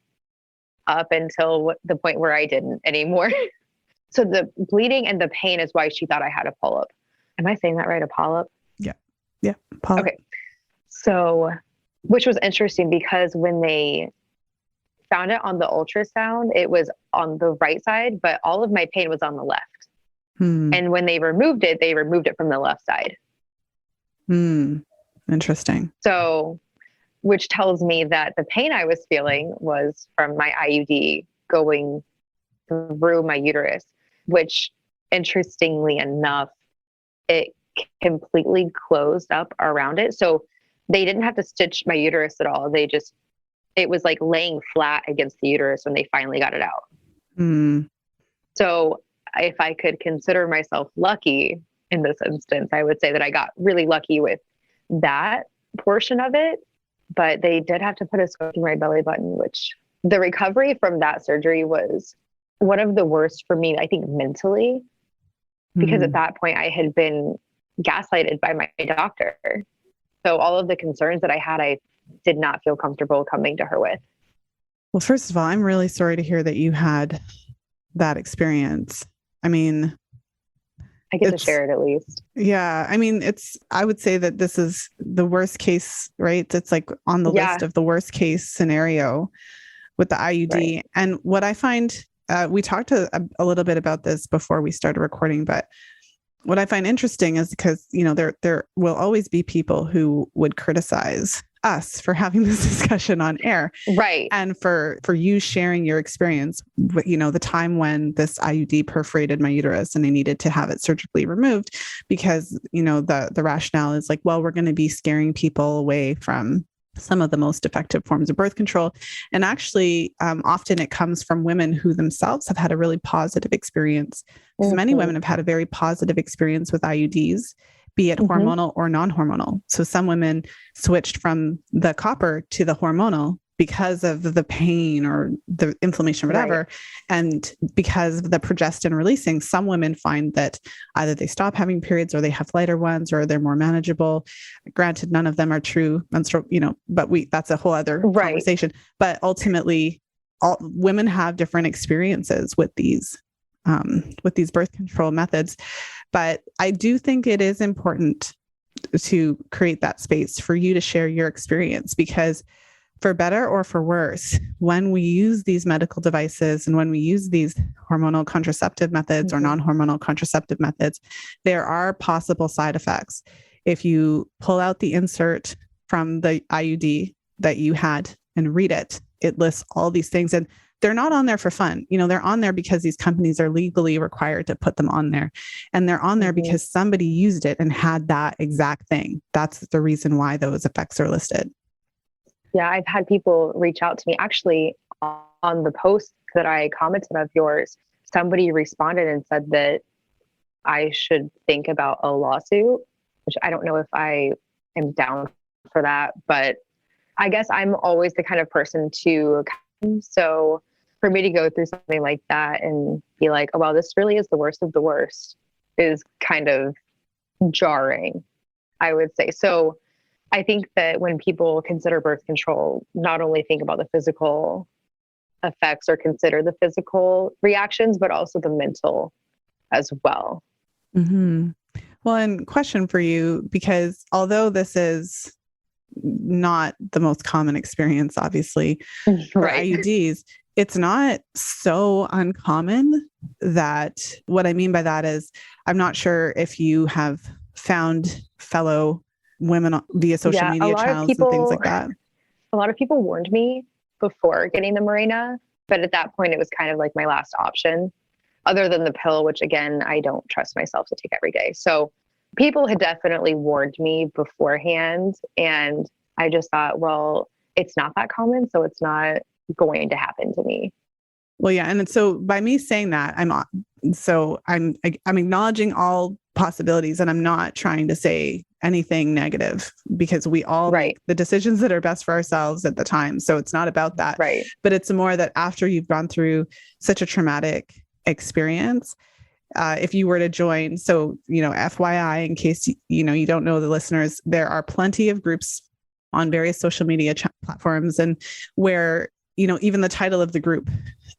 Up until the point where I didn't anymore. So the bleeding and the pain is why she thought I had a polyp. Am I saying that right? A polyp? Yeah. Polyp. Okay. So, which was interesting because when they found it on the ultrasound, it was on the right side, but all of my pain was on the left. And when they removed it from the left side. Interesting. So, which tells me that the pain I was feeling was from my IUD going through my uterus, which interestingly enough, it completely closed up around it. So they didn't have to stitch my uterus at all. It was like laying flat against the uterus when they finally got it out. So if I could consider myself lucky in this instance, I would say that I got really lucky with that portion of it. But they did have to put a scope in my belly button, which the recovery from that surgery was one of the worst for me, I think, mentally, because at that point I had been gaslighted by my doctor. So all of the concerns that I had, I did not feel comfortable coming to her with. Well, first of all, I'm really sorry to hear that you had that experience. I mean, I get to share it at least. Yeah. I mean, I would say that this is the worst case, right? It's like on the list of the worst case scenario with the IUD. Right. And what I find, we talked a little bit about this before we started recording, but what I find interesting is because, there will always be people who would criticize us for having this discussion on air. Right. And for you sharing your experience, the time when this IUD perforated my uterus and I needed to have it surgically removed because, the rationale is like, well, we're going to be scaring people away from some of the most effective forms of birth control. And actually, often it comes from women who themselves have had a really positive experience. Because many women have had a very positive experience with IUDs, be it hormonal or non-hormonal. So some women switched from the copper to the hormonal because of the pain or the inflammation or whatever. Right. And because of the progestin releasing, some women find that either they stop having periods or they have lighter ones or they're more manageable. Granted, none of them are true menstrual, but that's a whole other conversation. But ultimately, all women have different experiences with these birth control methods. But I do think it is important to create that space for you to share your experience, because for better or for worse, when we use these medical devices and when we use these hormonal contraceptive methods or non-hormonal contraceptive methods, there are possible side effects. If you pull out the insert from the IUD that you had and read it, it lists all these things, and they're not on there for fun. They're on there because these companies are legally required to put them on there. And they're on there because somebody used it and had that exact thing. That's the reason why those effects are listed. Yeah, I've had people reach out to me. Actually, on the post that I commented of yours, somebody responded and said that I should think about a lawsuit, which I don't know if I am down for that, but I guess I'm always the kind of person so for me to go through something like that and be like, oh, well, this really is the worst of the worst is kind of jarring, I would say. So I think that when people consider birth control, not only think about the physical effects or consider the physical reactions, but also the mental as well. Mm-hmm. Well, and question for you, because although this is not the most common experience, obviously, for IUDs, it's not so uncommon that what I mean by that is I'm not sure if you have found fellow women via social media channels and things like that. A lot of people warned me before getting the Mirena, but at that point it was kind of like my last option, other than the pill, which again, I don't trust myself to take every day. So people had definitely warned me beforehand, and I just thought, well, it's not that common, so it's not going to happen to me. Well, yeah. And so by me saying that, I'm acknowledging all possibilities, and I'm not trying to say anything negative, because we all make the decisions that are best for ourselves at the time. So it's not about that, but it's more that after you've gone through such a traumatic experience, if you were to join, so, FYI, in case, you don't know the listeners, there are plenty of groups on various social media platforms, and where, even the title of the group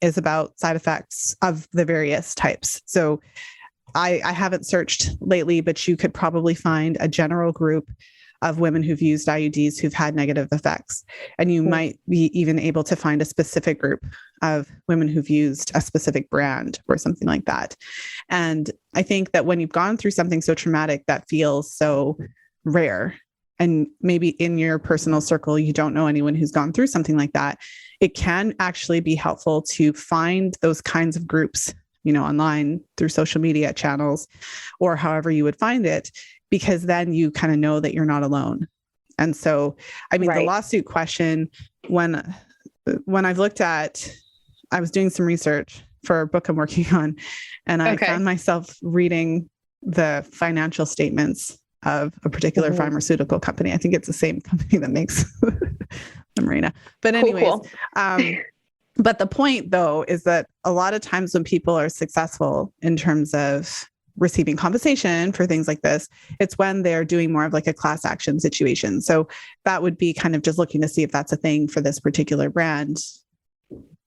is about side effects of the various types. So I haven't searched lately, but you could probably find a general group of women who've used IUDs who've had negative effects. And you might be even able to find a specific group of women who've used a specific brand or something like that. And I think that when you've gone through something so traumatic that feels so rare, and maybe in your personal circle, you don't know anyone who's gone through something like that, it can actually be helpful to find those kinds of groups, online through social media channels or however you would find it, because then you kind of know that you're not alone. And so, the lawsuit question, when I've looked at, I was doing some research for a book I'm working on, and I found myself reading the financial statements of a particular pharmaceutical company. I think it's the same company that makes the Mirena. But anyways, but the point though, is that a lot of times when people are successful in terms of receiving compensation for things like this, it's when they're doing more of like a class action situation. So that would be kind of just looking to see if that's a thing for this particular brand,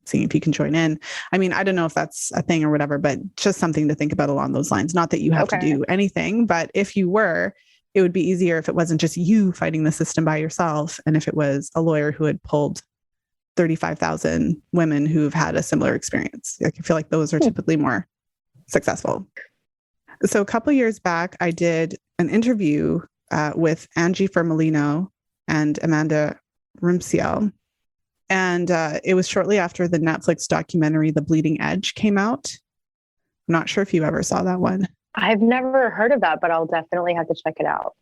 seeing if you can join in. I don't know if that's a thing or whatever, but just something to think about along those lines. Not that you have to do anything, but if you were, it would be easier if it wasn't just you fighting the system by yourself, and if it was a lawyer who had pulled 35,000 women who've had a similar experience. I feel like those are typically more successful. So a couple of years back, I did an interview with Angie Fermalino and Amanda Rumciel. And it was shortly after the Netflix documentary, The Bleeding Edge, came out. I'm not sure if you ever saw that one. I've never heard of that, but I'll definitely have to check it out.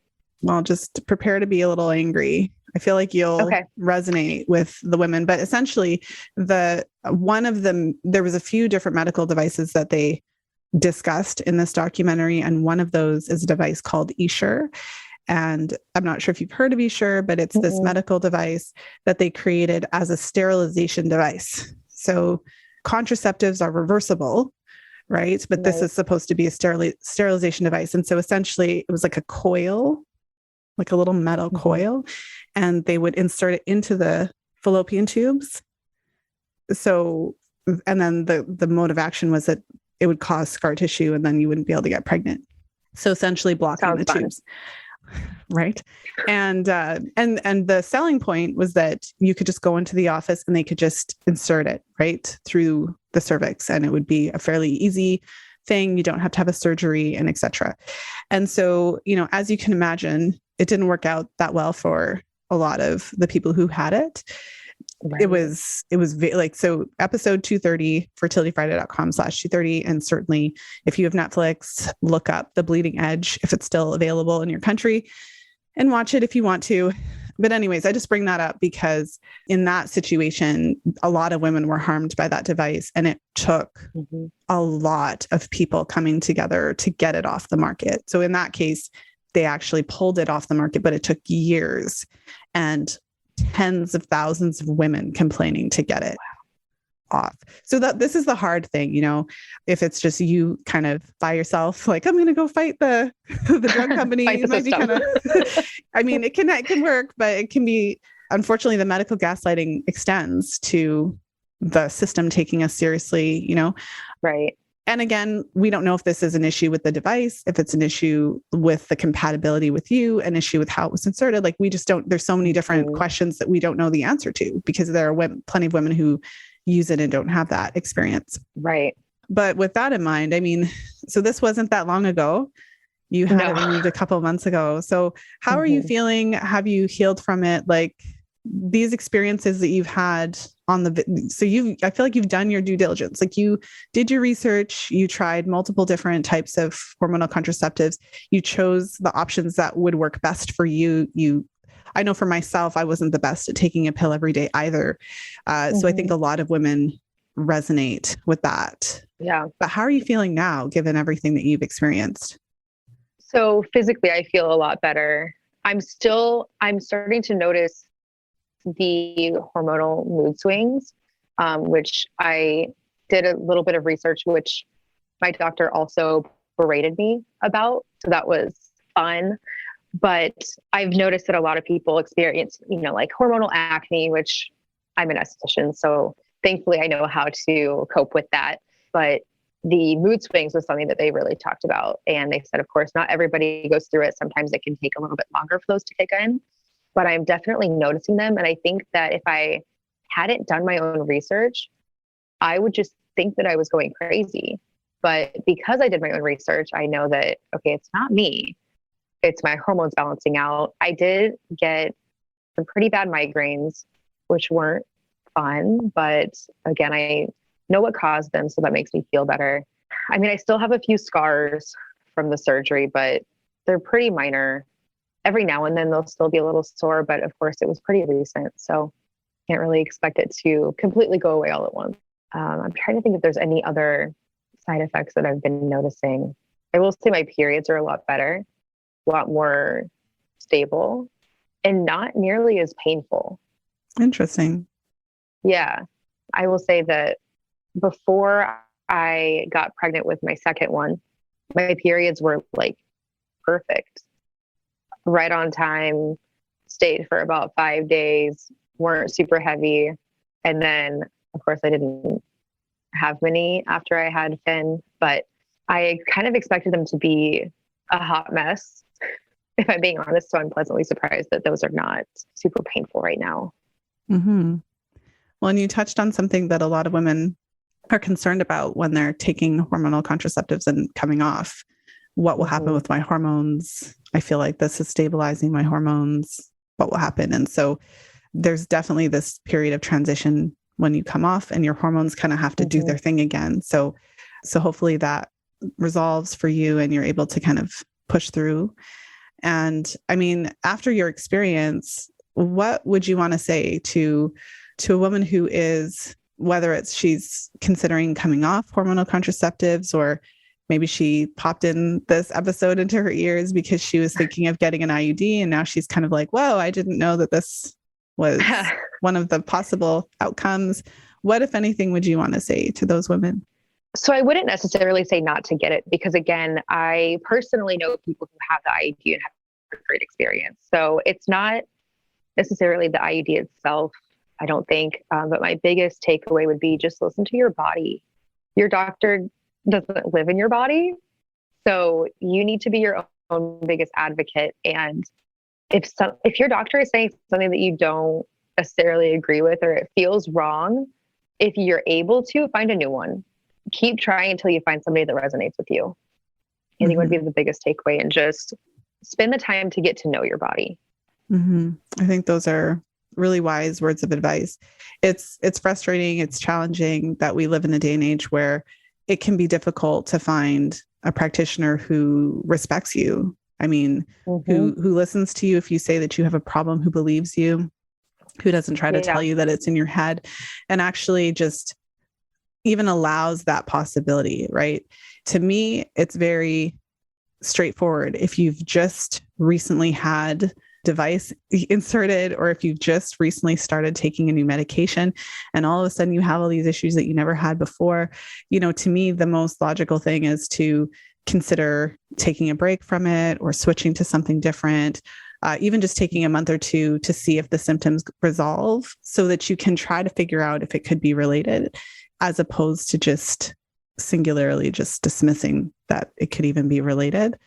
Well, just prepare to be a little angry. I feel like you'll resonate with the women, but essentially there was a few different medical devices that they discussed in this documentary. And one of those is a device called Essure. And I'm not sure if you've heard of Essure, but it's this medical device that they created as a sterilization device. So contraceptives are reversible, right? But this is supposed to be a sterilization device. And so essentially it was like a coil, like a little metal coil, and they would insert it into the fallopian tubes. So, and then the mode of action was that it would cause scar tissue and then you wouldn't be able to get pregnant. So essentially blocking the tubes. right? And the selling point was that you could just go into the office and they could just insert it right through the cervix, and it would be a fairly easy thing. You don't have to have a surgery, and etc. And so, as you can imagine, it didn't work out that well for a lot of the people who had it. Right. It was like, so episode 230, fertilityfriday.com/230. And certainly if you have Netflix, look up The Bleeding Edge if it's still available in your country and watch it if you want to. But anyways, I just bring that up because in that situation, a lot of women were harmed by that device, and it took a lot of people coming together to get it off the market. So in that case, they actually pulled it off the market, but it took years and tens of thousands of women complaining to get it off. So this is the hard thing, if it's just you kind of by yourself, like, I'm going to go fight the drug company. It might be kind of, I mean, it can work, but it can be, unfortunately, the medical gaslighting extends to the system taking us seriously, Right. And again, we don't know if this is an issue with the device, if it's an issue with the compatibility with you, an issue with how it was inserted. Like, we just don't, there's so many different questions that we don't know the answer to, because there are plenty of women who use it and don't have that experience. Right. But with that in mind, I mean, so this wasn't that long ago. You had it removed a couple of months ago. So how are you feeling? Have you healed from it? Like, these experiences that you've had on I feel like you've done your due diligence. Like, you did your research, you tried multiple different types of hormonal contraceptives. You chose the options that would work best for you. I know for myself, I wasn't the best at taking a pill every day either. So I think a lot of women resonate with that. Yeah. But how are you feeling now, given everything that you've experienced? So physically, I feel a lot better. I'm starting to notice the hormonal mood swings, which I did a little bit of research, which my doctor also berated me about. So that was fun. But I've noticed that a lot of people experience, like hormonal acne, which I'm an esthetician. So thankfully I know how to cope with that. But the mood swings was something that they really talked about. And they said, of course, not everybody goes through it. Sometimes it can take a little bit longer for those to kick in. But I'm definitely noticing them. And I think that if I hadn't done my own research, I would just think that I was going crazy. But because I did my own research, I know that, okay, it's not me. It's my hormones balancing out. I did get some pretty bad migraines, which weren't fun. But again, I know what caused them. So that makes me feel better. I mean, I still have a few scars from the surgery, but they're pretty minor. Every now and then they'll still be a little sore, but of course it was pretty recent. So can't really expect it to completely go away all at once. I'm trying to think if there's any other side effects that I've been noticing. I will say my periods are a lot better, a lot more stable, and not nearly as painful. Interesting. Yeah. I will say that before I got pregnant with my second one, my periods were like perfect. Right on time, stayed for about 5 days, weren't super heavy. And then, of course, I didn't have many after I had Finn, but I kind of expected them to be a hot mess, if I'm being honest. So I'm pleasantly surprised that those are not super painful right now. Mm-hmm. Well, and you touched on something that a lot of women are concerned about when they're taking hormonal contraceptives and coming off. What will happen with my hormones? I feel like this is stabilizing my hormones. What will happen? And so there's definitely this period of transition when you come off and your hormones kind of have to do their thing again. So hopefully that resolves for you and you're able to kind of push through. And I mean, after your experience, what would you want to say to a woman who is, whether it's she's considering coming off hormonal contraceptives, or maybe she popped in this episode into her ears because she was thinking of getting an IUD, and now she's kind of like, whoa, I didn't know that this was one of the possible outcomes. What, if anything, would you want to say to those women? So I wouldn't necessarily say not to get it, because again, I personally know people who have the IUD and have a great experience. So it's not necessarily the IUD itself, I don't think. But my biggest takeaway would be just listen to your body. Your doctor doesn't live in your body. So you need to be your own biggest advocate. And if your doctor is saying something that you don't necessarily agree with, or it feels wrong, if you're able to, find a new one. Keep trying until you find somebody that resonates with you. I think would be the biggest takeaway, and just spend the time to get to know your body. I think those are really wise words of advice. It's frustrating. It's challenging that we live in a day and age where it can be difficult to find a practitioner who respects you. I mean, who listens to you if you say that you have a problem, who believes you, who doesn't try to tell you that it's in your head, and actually just even allows that possibility, right? To me, it's very straightforward. If you've just recently had device inserted, or if you've just recently started taking a new medication and all of a sudden you have all these issues that you never had before, to me, the most logical thing is to consider taking a break from it or switching to something different. Even just taking a month or two to see if the symptoms resolve, so that you can try to figure out if it could be related, as opposed to just singularly just dismissing that it could even be related.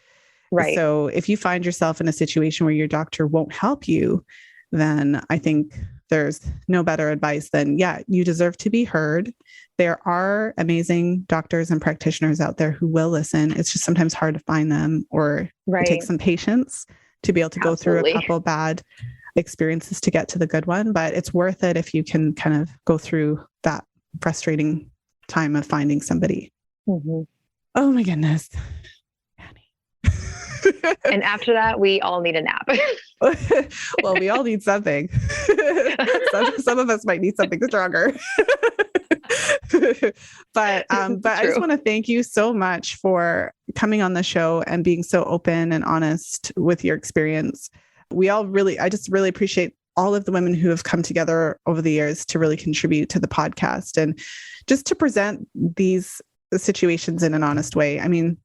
Right. So if you find yourself in a situation where your doctor won't help you, then I think there's no better advice than, you deserve to be heard. There are amazing doctors and practitioners out there who will listen. It's just sometimes hard to find them, or it takes some patience to be able to go through a couple bad experiences to get to the good one. But it's worth it if you can kind of go through that frustrating time of finding somebody. Oh my goodness. And after that, we all need a nap. Well, we all need something. Some of us might need something stronger. But I just want to thank you so much for coming on the show and being so open and honest with your experience. I just really appreciate all of the women who have come together over the years to really contribute to the podcast and just to present these situations in an honest way. I mean,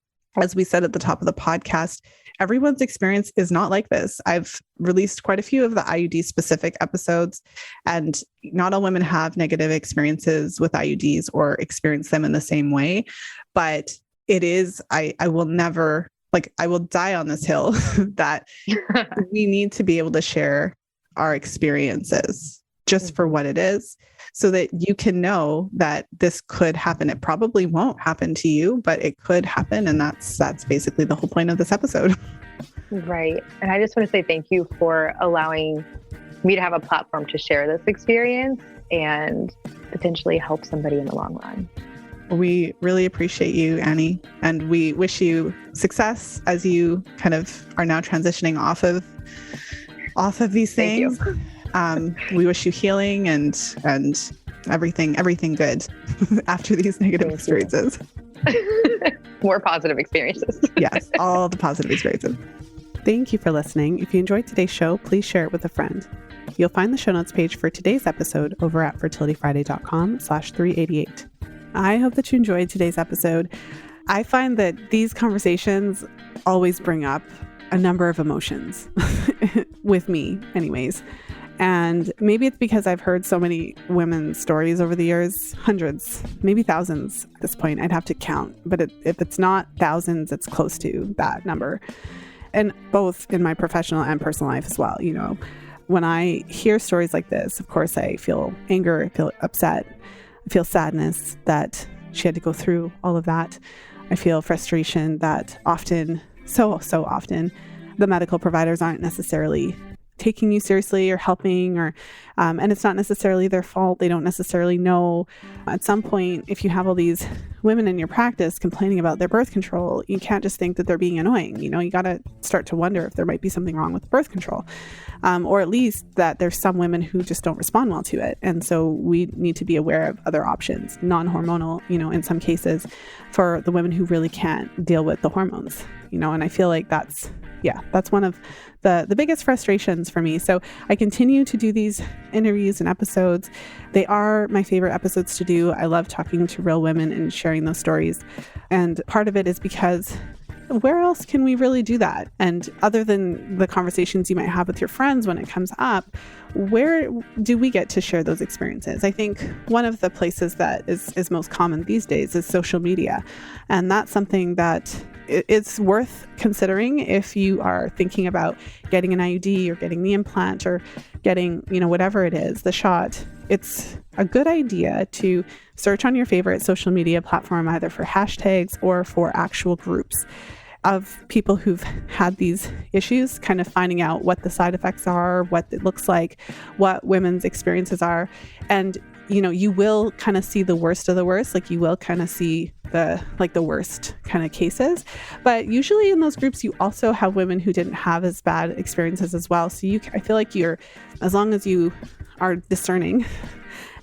as we said at the top of the podcast, everyone's experience is not like this. I've released quite a few of the IUD specific episodes, and not all women have negative experiences with IUDs or experience them in the same way. But it is, I will never, I will die on this hill that we need to be able to share our experiences just for what it is, so that you can know that this could happen. It probably won't happen to you, but it could happen. And that's basically the whole point of this episode. Right. And I just want to say thank you for allowing me to have a platform to share this experience and potentially help somebody in the long run. We really appreciate you, Annie, and we wish you success as you kind of are now transitioning off of these things. We wish you healing and everything good after these negative experiences. More positive experiences. Yes, all the positive experiences. Thank you for listening. If you enjoyed today's show, please share it with a friend. You'll find the show notes page for today's episode over at fertilityfriday.com/388. I hope that you enjoyed today's episode. I find that these conversations always bring up a number of emotions with me anyways. And maybe it's because I've heard so many women's stories over the years, hundreds, maybe thousands at this point. I'd have to count. But if it's not thousands, it's close to that number. And both in my professional and personal life as well. When I hear stories like this, of course, I feel anger, I feel upset, I feel sadness that she had to go through all of that. I feel frustration that often, so often, the medical providers aren't necessarily taking you seriously or helping, or and it's not necessarily their fault. They don't necessarily know. At some point, if you have all these women in your practice complaining about their birth control, you can't just think that they're being annoying. You got to start to wonder if there might be something wrong with birth control, or at least that there's some women who just don't respond well to it. And so we need to be aware of other options, non-hormonal, in some cases, for the women who really can't deal with the hormones, and I feel like that's one of the biggest frustrations for me. So I continue to do these interviews and episodes. They are my favorite episodes to do. I love talking to real women and sharing those stories. And part of it is because where else can we really do that? And other than the conversations you might have with your friends when it comes up, where do we get to share those experiences? I think one of the places that is most common these days is social media. And that's something that it's worth considering if you are thinking about getting an IUD or getting the implant or getting, whatever it is, the shot. It's a good idea to search on your favorite social media platform, either for hashtags or for actual groups of people who've had these issues, kind of finding out what the side effects are, what it looks like, what women's experiences are. And, you will kind of see the worst of the worst. Like you will kind of see the worst kind of cases. But usually in those groups, you also have women who didn't have as bad experiences as well. So I feel like as long as you are discerning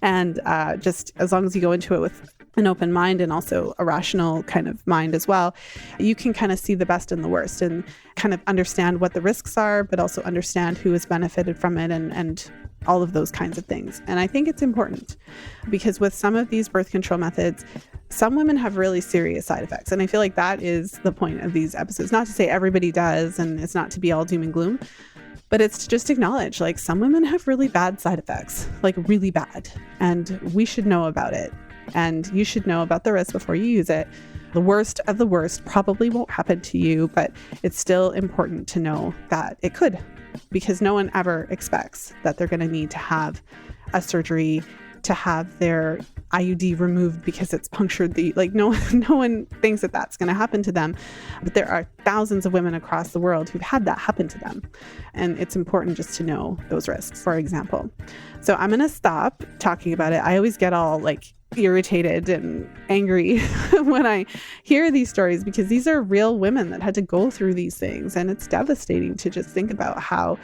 and just as long as you go into it with an open mind and also a rational kind of mind as well, you can kind of see the best and the worst and kind of understand what the risks are, but also understand who has benefited from it and all of those kinds of things. And I think it's important because with some of these birth control methods, some women have really serious side effects. And I feel like that is the point of these episodes. Not to say everybody does, and it's not to be all doom and gloom, but it's to just acknowledge like some women have really bad side effects, like really bad. And we should know about it. And you should know about the risk before you use it. The worst of the worst probably won't happen to you, but it's still important to know that it could, because no one ever expects that they're going to need to have a surgery to have their IUD removed because it's punctured no one thinks that that's going to happen to them. But there are thousands of women across the world who've had that happen to them. And it's important just to know those risks, for example. So I'm going to stop talking about it. I always get all irritated and angry when I hear these stories because these are real women that had to go through these things, and it's devastating to just think about how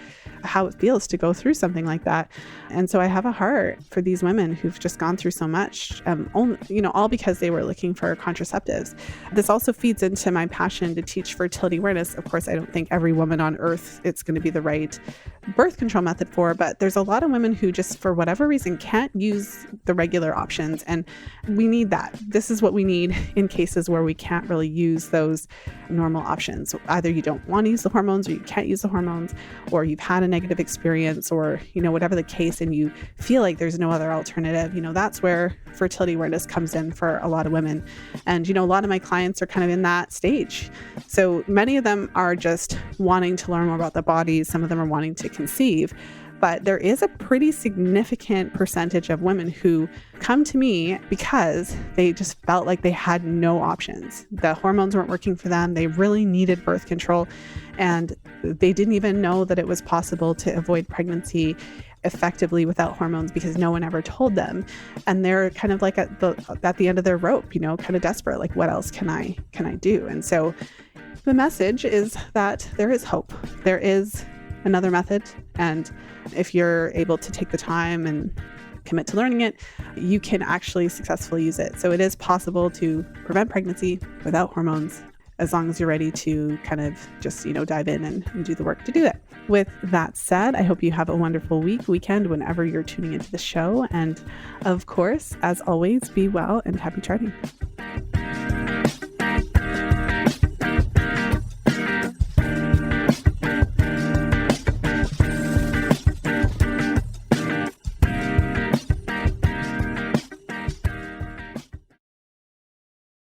it feels to go through something like that. And so I have a heart for these women who've just gone through so much, all because they were looking for contraceptives. This also feeds into my passion to teach fertility awareness. Of course, I don't think every woman on earth it's going to be the right birth control method for, but there's a lot of women who just for whatever reason can't use the regular options, and we need that. This is what we need in cases where we can't really use those normal options. Either you don't want to use the hormones, or you can't use the hormones, or you've had a negative experience, or whatever the case, and you feel like there's no other alternative. That's where fertility awareness comes in for a lot of women. And a lot of my clients are kind of in that stage. So many of them are just wanting to learn more about the body. Some of them are wanting to conceive. But there is a pretty significant percentage of women who come to me because they just felt like they had no options. The hormones weren't working for them. They really needed birth control, and they didn't even know that it was possible to avoid pregnancy effectively without hormones because no one ever told them. And they're kind of like at the end of their rope, kind of desperate, like what else can I do? And so the message is that there is hope. There is another method. And if you're able to take the time and commit to learning it, you can actually successfully use it. So it is possible to prevent pregnancy without hormones, as long as you're ready to kind of just, dive in and do the work to do it. With that said, I hope you have a wonderful weekend, whenever you're tuning into the show. And of course, as always, be well and happy charting.